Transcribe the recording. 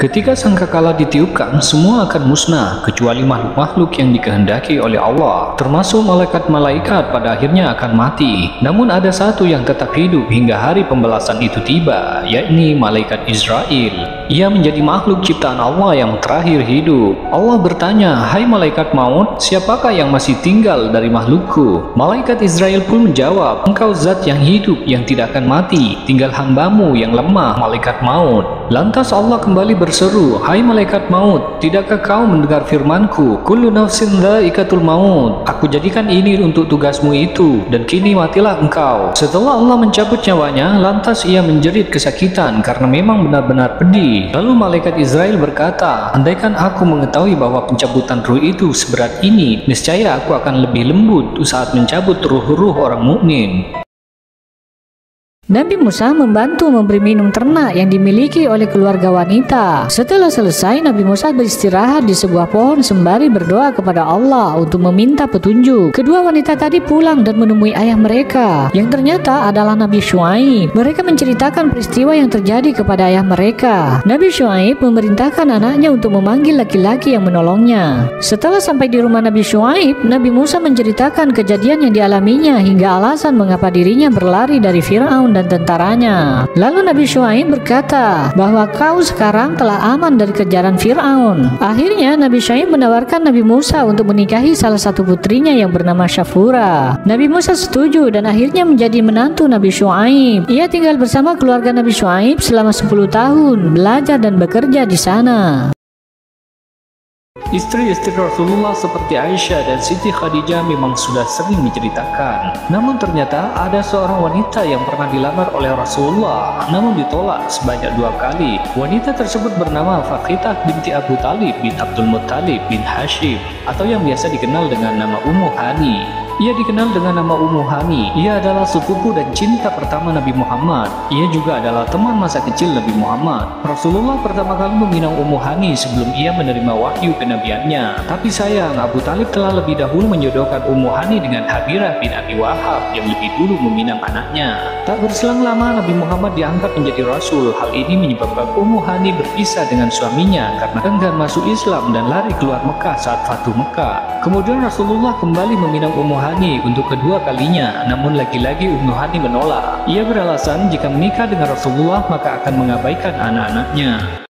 Ketika sangkakala ditiupkan, semua akan musnah, kecuali makhluk-makhluk yang dikehendaki oleh Allah, termasuk malaikat-malaikat pada akhirnya akan mati. Namun ada satu yang tetap hidup hingga hari pembalasan itu tiba, yakni malaikat Israel. Ia menjadi makhluk ciptaan Allah yang terakhir hidup. Allah bertanya, "Hai malaikat maut, siapakah yang masih tinggal dari makhlukku?" Malaikat Israel pun menjawab, "Engkau zat yang hidup, yang tidak akan mati, tinggal hambamu yang lemah, malaikat maut." Lantas Allah kembali berseru, "Hai malaikat maut, tidakkah kau mendengar firmanku? Kullu nafsin dha'iqatul maut. Aku jadikan ini untuk tugasmu itu, dan kini matilah engkau." Setelah Allah mencabut nyawanya, lantas ia menjerit kesakitan karena memang benar-benar pedih. Lalu malaikat Israel berkata, "Andaikan aku mengetahui bahwa pencabutan ruh itu seberat ini, niscaya aku akan lebih lembut saat mencabut ruh-ruh orang mukmin." Nabi Musa membantu memberi minum ternak yang dimiliki oleh keluarga wanita. Setelah selesai, Nabi Musa beristirahat di sebuah pohon sembari berdoa kepada Allah untuk meminta petunjuk. Kedua wanita tadi pulang dan menemui ayah mereka, yang ternyata adalah Nabi Syuaib. Mereka menceritakan peristiwa yang terjadi kepada ayah mereka. Nabi Syuaib memerintahkan anaknya untuk memanggil laki-laki yang menolongnya. Setelah sampai di rumah Nabi Syuaib, Nabi Musa menceritakan kejadian yang dialaminya hingga alasan mengapa dirinya berlari dari Fir'aun dan tentaranya. Lalu Nabi Syuaib berkata bahwa kau sekarang telah aman dari kejaran Fir'aun. Akhirnya Nabi Syuaib menawarkan Nabi Musa untuk menikahi salah satu putrinya yang bernama Syafura. Nabi Musa setuju dan akhirnya menjadi menantu Nabi Syuaib. Ia tinggal bersama keluarga Nabi Syuaib selama 10 tahun, belajar dan bekerja di sana. Istri-istri Rasulullah seperti Aisyah dan Siti Khadijah memang sudah sering diceritakan. Namun ternyata ada seorang wanita yang pernah dilamar oleh Rasulullah, namun ditolak sebanyak 2 kali. Wanita tersebut bernama Fakhitah binti Abu Talib bin Abdul Muttalib bin Hashim, atau yang biasa dikenal dengan nama Ummu Hani. Ia dikenal dengan nama Ummu Hani. Ia adalah sepupu dan cinta pertama Nabi Muhammad. Ia juga adalah teman masa kecil Nabi Muhammad. Rasulullah pertama kali meminang Ummu Hani sebelum ia menerima wahyu kenabiannya. Tapi sayang, Abu Talib telah lebih dahulu menjodohkan Ummu Hani dengan Habirah bin Abi Wahab yang lebih dulu meminang anaknya. Tak berselang lama Nabi Muhammad diangkat menjadi Rasul. Hal ini menyebabkan Ummu Hani berpisah dengan suaminya karena enggan masuk Islam dan lari keluar Mekah saat Fatuh Mekah. Kemudian Rasulullah kembali meminang Ummu Hani untuk kedua kalinya, namun lagi-lagi Ummu Hani menolak. Ia beralasan jika menikah dengan Rasulullah maka akan mengabaikan anak-anaknya.